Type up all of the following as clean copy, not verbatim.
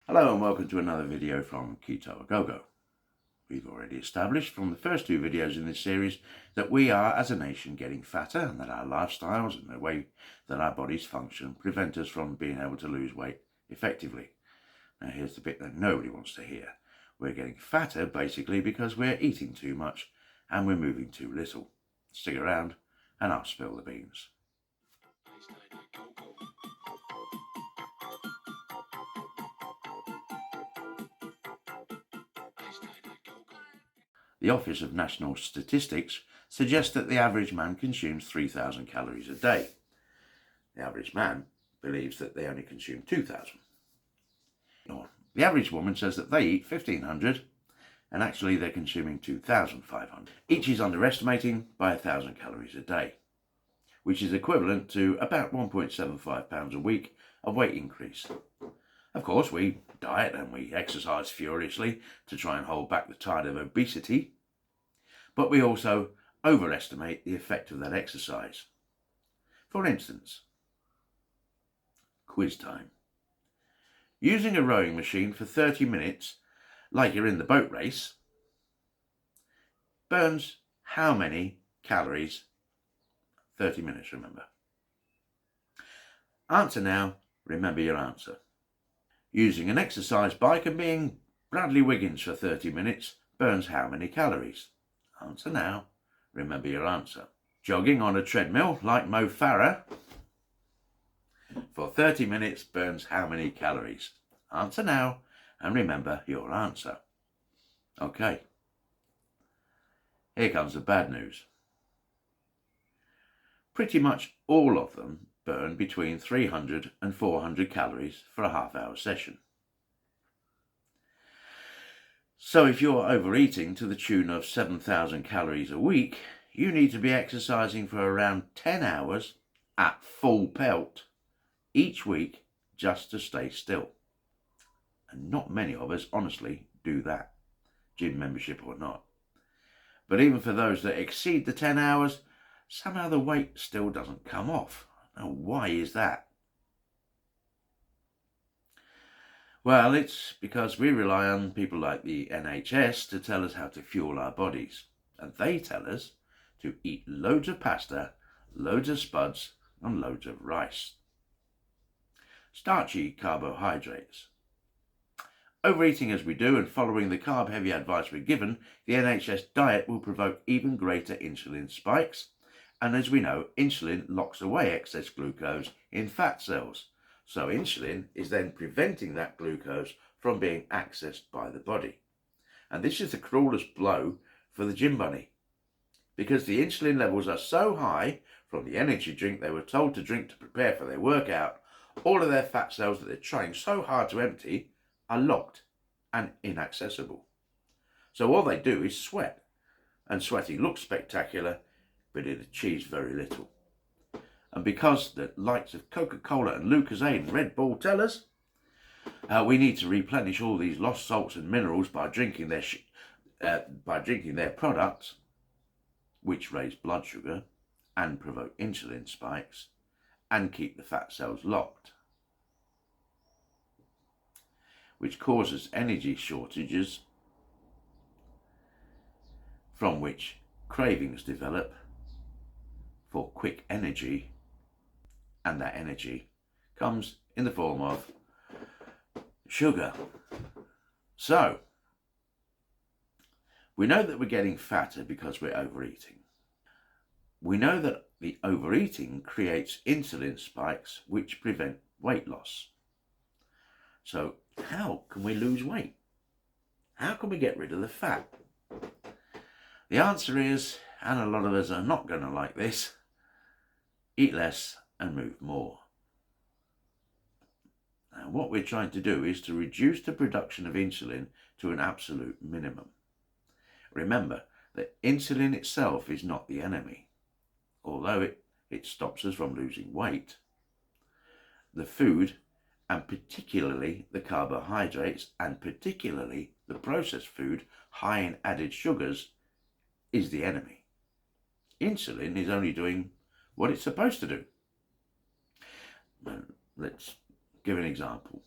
Hello and welcome to another video from Keto A Go Go. We've already established from the first two videos in this series that we are as a nation getting fatter and that our lifestyles and the way that our bodies function prevent us from being able to lose weight effectively. Now here's the bit that nobody wants to hear. We're getting fatter basically because we're eating too much and we're moving too little. Stick around and I'll spill the beans. The Office of National Statistics suggests that the average man consumes 3,000 calories a day. The average man believes that they only consume 2,000. The average woman says that they eat 1,500 and actually they're consuming 2,500. Each is underestimating by 1,000 calories a day, which is equivalent to about 1.75 pounds a week of weight increase. Of course, we diet and we exercise furiously to try and hold back the tide of obesity, but we also overestimate the effect of that exercise. For instance, quiz time. Using a rowing machine for 30 minutes, like you're in the boat race, burns how many calories? 30 minutes, remember. Answer now, remember your answer. Using an exercise bike and being Bradley Wiggins for 30 minutes burns how many calories? Answer now, remember your answer. Jogging on a treadmill like Mo Farah for 30 minutes burns how many calories? Answer now and remember your answer. Okay, here comes the bad news. Pretty much all of them burn between 300 and 400 calories for a half-hour session. So if you're overeating to the tune of 7,000 calories a week, you need to be exercising for around 10 hours at full pelt each week just to stay still. And not many of us honestly do that, gym membership or not. But even for those that exceed the 10 hours, somehow the weight still doesn't come off. Now, why is that? Well, it's because we rely on people like the NHS to tell us how to fuel our bodies. And they tell us to eat loads of pasta, loads of spuds, and loads of rice. Starchy carbohydrates. Overeating as we do and following the carb-heavy advice we're given, the NHS diet will provoke even greater insulin spikes. And as we know, insulin locks away excess glucose in fat cells. So insulin is then preventing that glucose from being accessed by the body. And this is the cruelest blow for the gym bunny, because the insulin levels are so high from the energy drink they were told to drink to prepare for their workout, all of their fat cells that they're trying so hard to empty are locked and inaccessible. So all they do is sweat, and sweating looks spectacular, but it achieves very little. And because the likes of Coca-Cola and Lucozade and Red Bull tell us we need to replenish all these lost salts and minerals by drinking their products, which raise blood sugar and provoke insulin spikes and keep the fat cells locked, which causes energy shortages from which cravings develop for quick energy, and that energy comes in the form of sugar. So, we know that we're getting fatter because we're overeating. We know that the overeating creates insulin spikes which prevent weight loss. So, how can we lose weight? How can we get rid of the fat? The answer is, and a lot of us are not going to like this, eat less and move more. Now, what we're trying to do is to reduce the production of insulin to an absolute minimum. Remember that insulin itself is not the enemy, although it stops us from losing weight. The food, and particularly the carbohydrates, and particularly the processed food high in added sugars, is the enemy. Insulin is only doing what it's supposed to do. Let's give an example.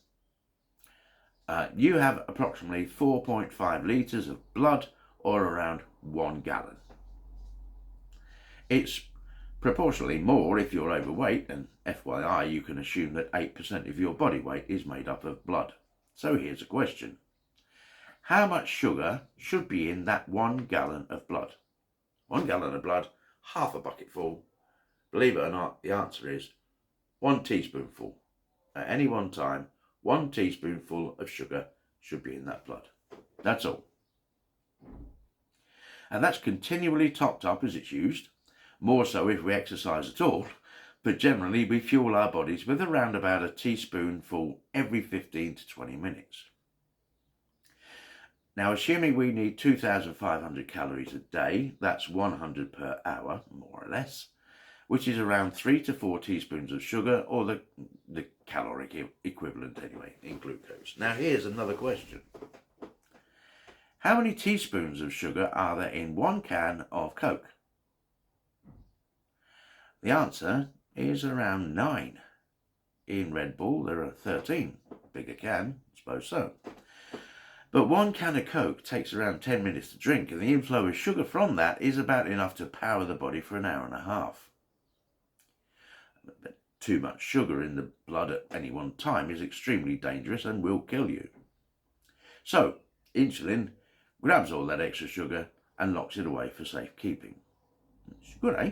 You have approximately 4.5 litres of blood, or around 1 gallon. It's proportionally more if you're overweight, and FYI, you can assume that 8% of your body weight is made up of blood. So here's a question. How much sugar should be in that 1 gallon of blood? 1 gallon of blood, half a bucket full. Believe it or not, the answer is 1 teaspoonful. At any one time, 1 teaspoonful of sugar should be in that blood. That's all. And that's continually topped up as it's used, more so if we exercise at all, but generally we fuel our bodies with around about a teaspoonful every 15 to 20 minutes. Now, assuming we need 2,500 calories a day, that's 100 per hour, more or less, which is around 3 to 4 teaspoons of sugar, or the caloric equivalent anyway, in glucose. Now, here's another question. How many teaspoons of sugar are there in 1 can of Coke? The answer is around 9. In Red Bull, there are 13. Bigger can, I suppose so. But 1 can of Coke takes around 10 minutes to drink, and the inflow of sugar from that is about enough to power the body for an hour and a half. But too much sugar in the blood at any one time is extremely dangerous and will kill you. So, insulin grabs all that extra sugar and locks it away for safekeeping. It's good, eh?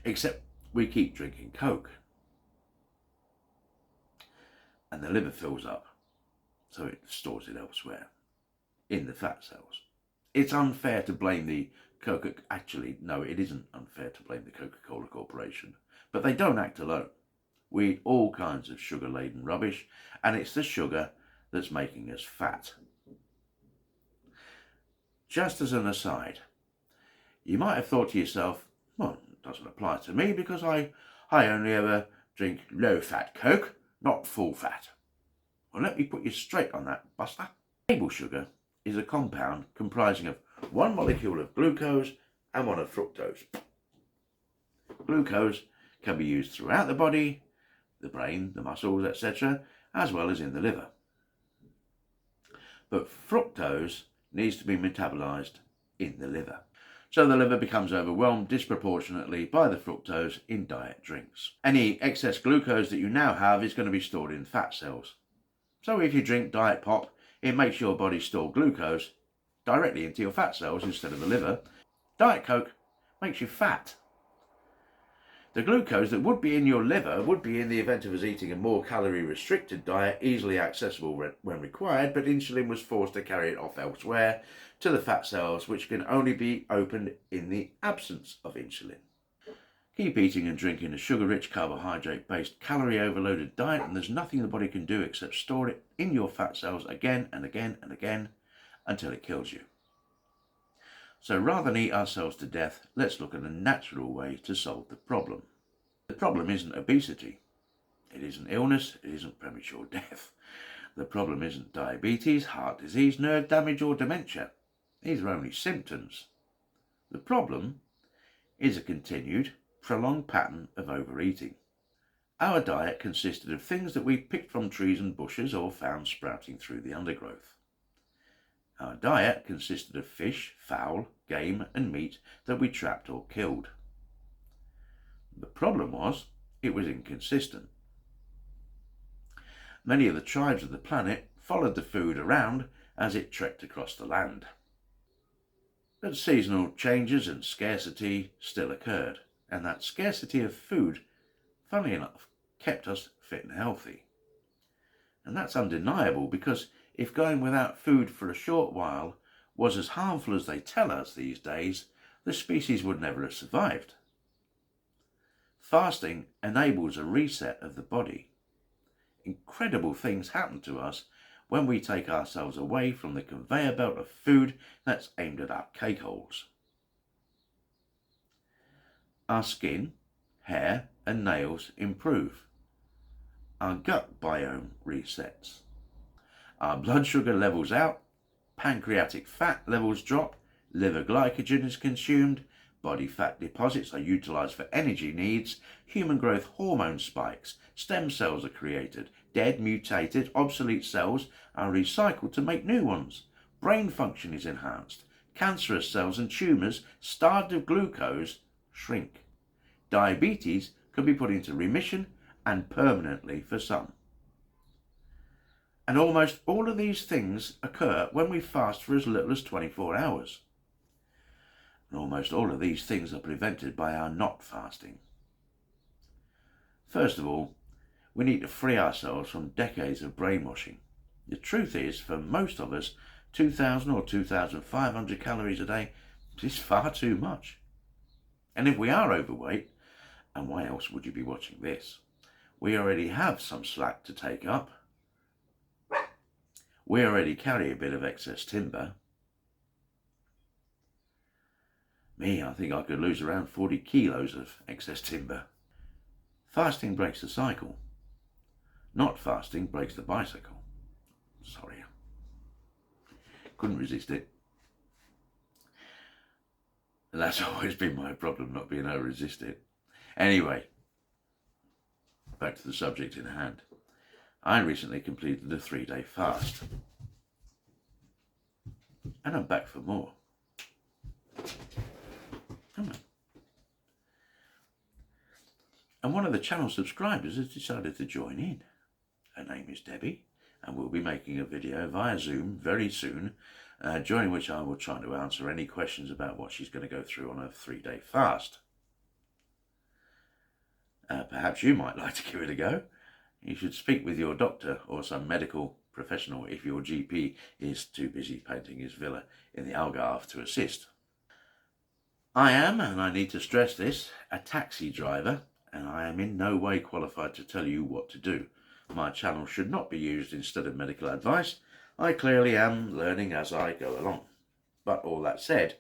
Except we keep drinking Coke, and the liver fills up. So it stores it elsewhere, in the fat cells. It's unfair to blame the Actually, no, it isn't unfair to blame the Coca-Cola Corporation. But they don't act alone. We eat all kinds of sugar-laden rubbish, and it's the sugar that's making us fat. Just as an aside, you might have thought to yourself, well, it doesn't apply to me because I only ever drink low-fat Coke, not full-fat. Well, let me put you straight on that, buster. Table sugar is a compound comprising of 1 molecule of glucose and 1 of fructose. Glucose can be used throughout the body, the brain, the muscles, etc., as well as in the liver. But fructose needs to be metabolized in the liver. So the liver becomes overwhelmed disproportionately by the fructose in diet drinks. Any excess glucose that you now have is going to be stored in fat cells. So if you drink diet pop, it makes your body store glucose directly into your fat cells instead of the liver. Diet Coke makes you fat. The glucose that would be in your liver would be in the event of us eating a more calorie restricted diet, easily accessible when required, but insulin was forced to carry it off elsewhere to the fat cells, which can only be opened in the absence of insulin. Keep eating and drinking a sugar-rich, carbohydrate-based, calorie-overloaded diet, and there's nothing the body can do except store it in your fat cells again and again and again until it kills you. So rather than eat ourselves to death, let's look at a natural way to solve the problem. The problem isn't obesity. It isn't illness. It isn't premature death. The problem isn't diabetes, heart disease, nerve damage, or dementia. These are only symptoms. The problem is a continued, prolonged pattern of overeating. Our diet consisted of things that we picked from trees and bushes or found sprouting through the undergrowth. Our diet consisted of fish, fowl, game and meat that we trapped or killed. The problem was, it was inconsistent. Many of the tribes of the planet followed the food around as it trekked across the land. But seasonal changes and scarcity still occurred, and that scarcity of food, funnily enough, kept us fit and healthy. And that's undeniable, because if going without food for a short while was as harmful as they tell us these days, the species would never have survived. Fasting enables a reset of the body. Incredible things happen to us when we take ourselves away from the conveyor belt of food that's aimed at our cake holes. Our skin, hair and nails improve. Our gut biome resets. Our blood sugar levels out, pancreatic fat levels drop, liver glycogen is consumed, Body fat deposits are utilised for energy needs, human growth hormone spikes, stem cells are created, dead, mutated, obsolete cells are recycled to make new ones, brain function is enhanced, cancerous cells and tumours starved of glucose shrink. Diabetes can be put into remission and permanently for some. And almost all of these things occur when we fast for as little as 24 hours. And almost all of these things are prevented by our not fasting. First of all, we need to free ourselves from decades of brainwashing. The truth is, for most of us, 2,000 or 2,500 calories a day is far too much. And if we are overweight, and why else would you be watching this? We already have some slack to take up. We already carry a bit of excess timber. Me, I think I could lose around 40 kilos of excess timber. Fasting breaks the cycle. Not fasting breaks the bicycle. Sorry. Couldn't resist it. And that's always been my problem, not being able to resist it. Anyway, back to the subject in hand. I recently completed a 3-day fast. And I'm back for more. And one of the channel subscribers has decided to join in. Her name is Debbie, and we'll be making a video via Zoom very soon, during which I will try to answer any questions about what she's going to go through on her 3-day fast. Perhaps you might like to give it a go. You should speak with your doctor or some medical professional if your GP is too busy painting his villa in the Algarve to assist. I am, and I need to stress this, a taxi driver, and I am in no way qualified to tell you what to do. My channel should not be used instead of medical advice. I clearly am learning as I go along. But all that said,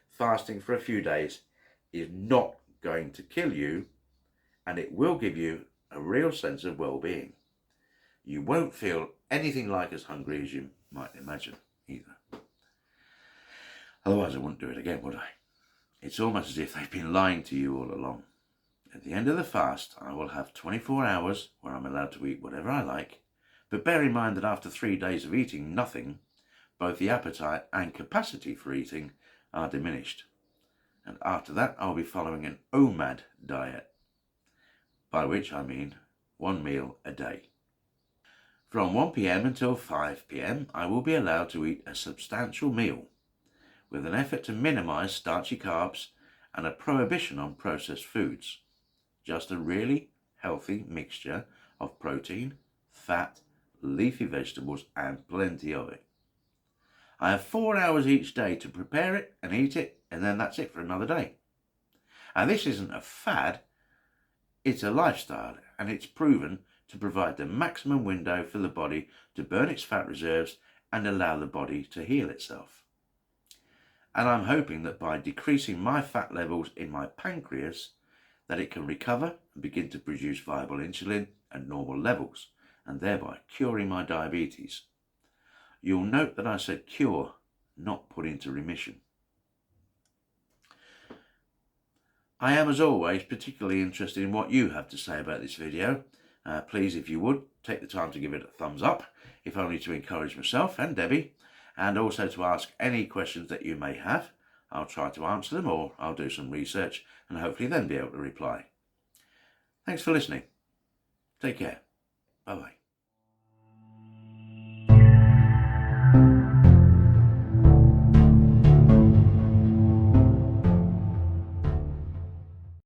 fasting for a few days is not going to kill you, and it will give you a real sense of well-being. You won't feel anything like as hungry as you might imagine either. Otherwise I wouldn't do it again, would I? It's almost as if they've been lying to you all along. At the end of the fast, I will have 24 hours where I'm allowed to eat whatever I like, but bear in mind that after 3 days of eating nothing, both the appetite and capacity for eating are diminished. And after that, I'll be following an OMAD diet, by which I mean 1 meal a day. From 1 p.m. until 5 p.m, I will be allowed to eat a substantial meal, with an effort to minimise starchy carbs and a prohibition on processed foods. Just a really healthy mixture of protein, fat, leafy vegetables, and plenty of it. I have 4 hours each day to prepare it and eat it, and then that's it for another day. And this isn't a fad, it's a lifestyle, and it's proven to provide the maximum window for the body to burn its fat reserves and allow the body to heal itself. And I'm hoping that by decreasing my fat levels in my pancreas, that it can recover and begin to produce viable insulin at normal levels, and thereby curing my diabetes. You'll note that I said cure, not put into remission. I am, as always, particularly interested in what you have to say about this video. Please, if you would, take the time to give it a thumbs up, if only to encourage myself and Debbie, and also to ask any questions that you may have. I'll try to answer them, or I'll do some research and hopefully then be able to reply. Thanks for listening. Take care. Bye-bye.